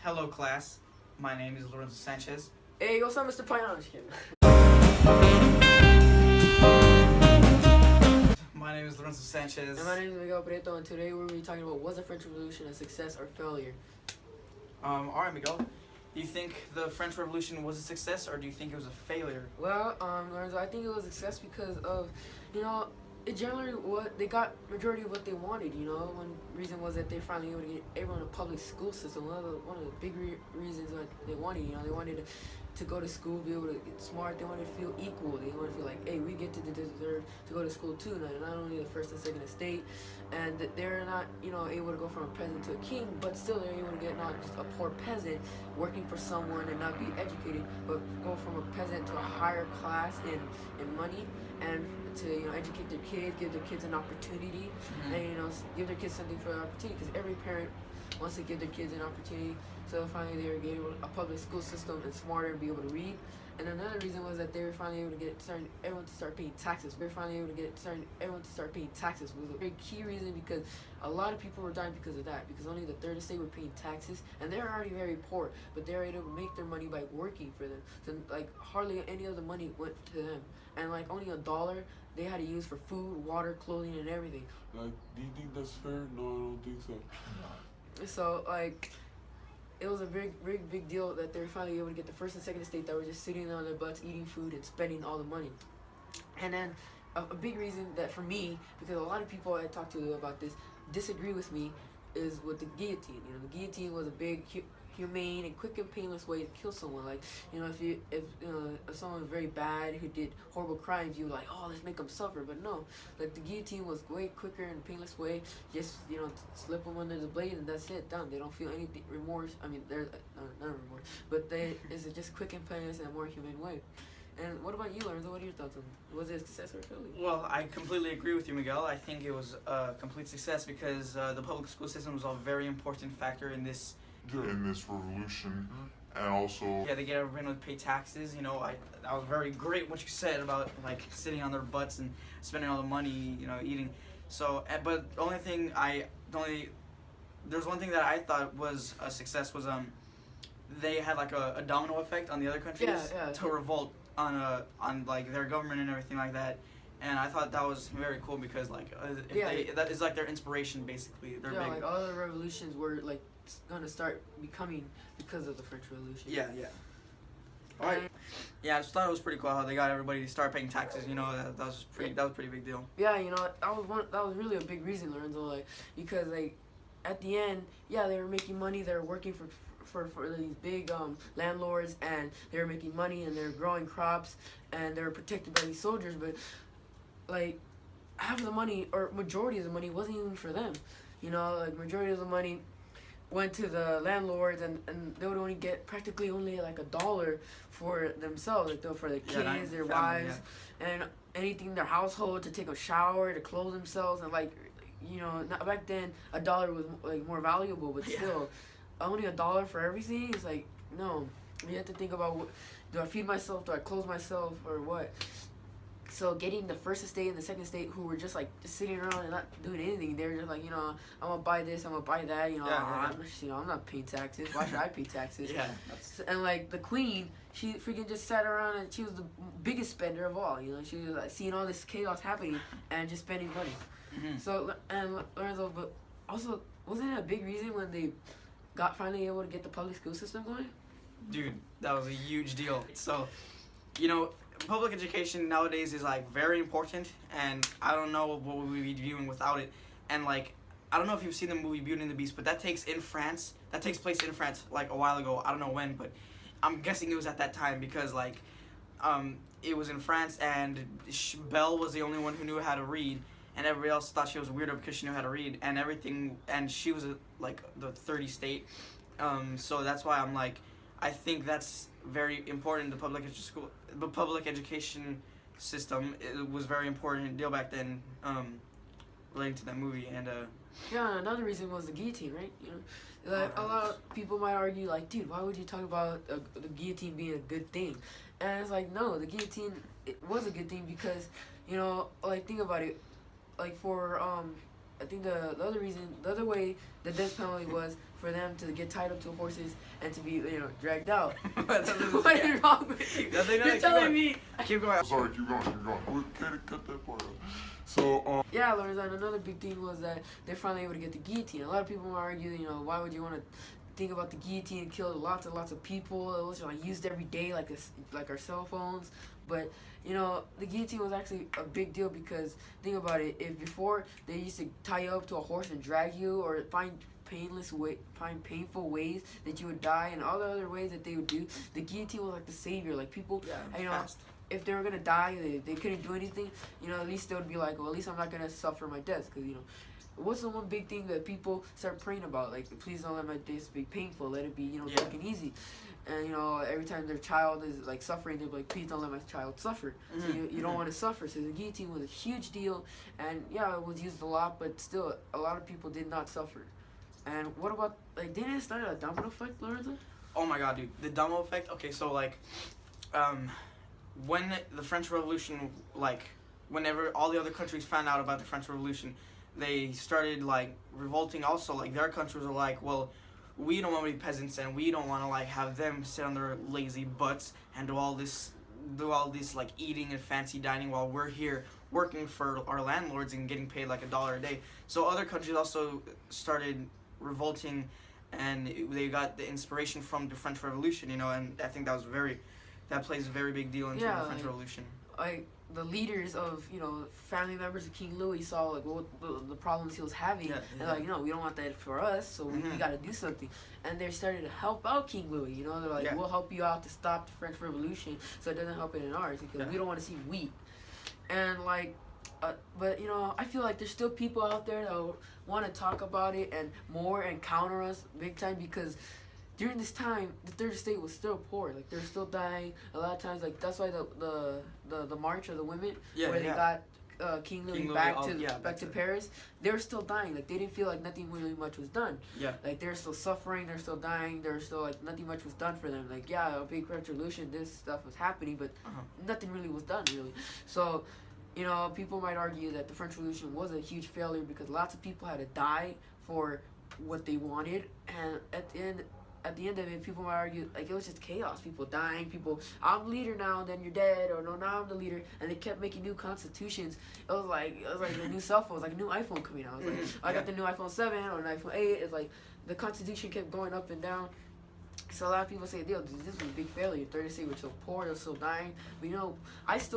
Hello, class. My name is Lorenzo Sanchez. Hey, what's up, Mr. Payan? Just kidding. My name is Lorenzo Sanchez. And my name is Miguel Prieto, and today we're going to be talking about was the French Revolution a success or failure? Alright, Miguel. Do you think the French Revolution was a success, or do you think it was a failure? Well, Lorenzo, I think it was a success because of, it generally what they got majority of what they wanted. One reason was that they finally able to get everyone a public school system. One of the big reasons what they wanted. They wanted to go to school, be able to get smart. They wanted to feel equal. They wanted to feel like, hey, we get to deserve to go to school too. Not only the first and second estate, and that they're not able to go from a peasant to a king, but still they're able to get not just a poor peasant working for someone and not be educated, but go from a peasant to a higher class in money, and to educate their kids, give their kids an opportunity, and give their kids something for an opportunity, because every parent wants to give their kids an opportunity. So finally they were getting a public school system and smarter and be able to read. And another reason was that they were finally able to get everyone to start paying taxes. They were finally able to get everyone to start paying taxes. It was a very key reason, because a lot of people were dying because of that. Because only the third estate were paying taxes, and they're already very poor, but they were able to make their money by working for them. So like hardly any of the money went to them, and like only $1 they had to use for food, water, clothing, and everything. Like, do you think that's fair? No, I don't think so. So like, it was a very big deal that they were finally able to get the first and second estate that were just sitting on their butts eating food and spending all the money. And then a big reason that for me, because a lot of people I talked to about this disagree with me, is with the guillotine. The guillotine was a big humane and quick and painless way to kill someone. Like, if someone was very bad who did horrible crimes, you were like, oh, let's make them suffer. But no, like the guillotine was way quicker and painless way. Just slip them under the blade and that's it, done. They don't feel any remorse. I mean, there's not remorse, but it's just quick and painless and a more humane way. And what about you, Lorenzo? What are your thoughts on it? Was it a success or a failure? Well, I completely agree with you, Miguel. I think it was a complete success, because the public school system was a very important factor in this revolution. And also, yeah, they get everyone to pay taxes. That was very great what you said about like sitting on their butts and spending all the money, eating. So, but there's one thing that I thought was a success was they had like a domino effect on the other countries to revolt on like their government and everything like that. And I thought that was very cool, because like that is like their inspiration basically. They're big. Like all the revolutions were like gonna start becoming because of the French Revolution. Yeah. Alright. Yeah, I just thought it was pretty cool how they got everybody to start paying taxes. That was a pretty big deal. Yeah, that was really a big reason, Lorenzo. Like, because like at the end, they were making money. They were working for these big landlords, and they were making money, and they were growing crops, and they were protected by these soldiers. But like half of the money, or majority of the money, wasn't even for them. Like majority of the money went to the landlords, and they would only get practically only like $1 for themselves, like for their kids, their wives, and anything in their household, to take a shower, to clothe themselves, and like back then $1 was like more valuable, but still only $1 for everything. It's like, no, you have to think about, do I feed myself, do I clothe myself, or what? So getting the first estate and the second estate, who were just sitting around and not doing anything, they were just like, I'm gonna buy this, I'm gonna buy that, I'm not paying taxes. Why should I pay taxes? And like the queen, she freaking just sat around, and she was the biggest spender of all. She was like seeing all this chaos happening and just spending money. So, and Lorenzo, but also, wasn't it a big reason when they got finally able to get the public school system going? Dude, that was a huge deal. So, public education nowadays is like very important, and I don't know what we would be doing without it. And like, I don't know if you've seen the movie Beauty and the Beast, but that takes place in France like a while ago. I don't know when, but I'm guessing it was at that time, because like it was in France, and Belle was the only one who knew how to read, and everybody else thought she was weirdo because she knew how to read and everything, and she was like the third estate. So that's why I'm like, I think that's very important. The public education system, it was very important deal back then, relating to that movie. And another reason was the guillotine, right? Like a lot of people might argue, like, dude, why would you talk about the guillotine being a good thing? And it's like, no, the guillotine, it was a good thing, because like, think about it, like for I think the other way the death penalty was for them to get tied up to horses and to be dragged out. What What is wrong with you? Nothing, You're keep telling going. me. Keep going. Sorry, keep going, keep going. Cut that part out. So, Yeah, Lorenzo, another big thing was that they're finally able to get the guillotine. A lot of people argue, why would you want to think about the guillotine? It killed lots and lots of people. It was like used every day, like our cell phones. But the guillotine was actually a big deal because think about it. If before they used to tie you up to a horse and drag you, or find painful ways that you would die, and all the other ways that they would do, the guillotine was like the savior. Like people, Fast. if they were gonna die, they couldn't do anything. At least they would be like, well, at least I'm not gonna suffer my death, because what's the one big thing that people start praying about? Like, please don't let my death be painful. Let it be, taken easy. And every time their child is like suffering, they're like, please don't let my child suffer. So you don't want to suffer. So the guillotine was a huge deal, and yeah, it was used a lot, but still, a lot of people did not suffer. And what about, like, didn't it start a domino effect, Lorenzo? Oh my god, dude, the domino effect. Okay, so like, when the French Revolution, like, whenever all the other countries found out about the French Revolution, they started like revolting. Also, like, their countries were like, well, we don't want to be peasants, and we don't want to like have them sit on their lazy butts and do all this like eating and fancy dining while we're here working for our landlords and getting paid like $1 a day. So other countries also started revolting, and they got the inspiration from the French Revolution, and I think that plays a very big deal into the French Revolution. Like the leaders of family members of King Louis saw like what the problems he was having, and like we don't want that for us, so we got to do something, and they started to help out King Louis. They're like, we'll help you out to stop the French Revolution, so it doesn't help it in ours, because we don't want to see weak. And like, but I feel like there's still people out there that want to talk about it and counter us big time, because during this time the third estate was still poor. Like, they're still dying a lot of times. Like, that's why the march of the women, where they got King Louis back to Paris, they were still dying. Like, they didn't feel like nothing really much was done. Like, they're still suffering, they're still dying, they're still like nothing much was done for them. Like, a big revolution, this stuff was happening, but nothing really was done really. So people might argue that the French Revolution was a huge failure because lots of people had to die for what they wanted, and at the end of it, people might argue like it was just chaos. People dying, I'm the leader now, and then you're dead, or no, now I'm the leader, and they kept making new constitutions. It was like a new cell phone, it was like a new iPhone coming out. It was like I got the new iPhone 7 or an iPhone 8. It's like the constitution kept going up and down. So a lot of people say, this was a big failure. 30 states were so poor, they're still dying. But I still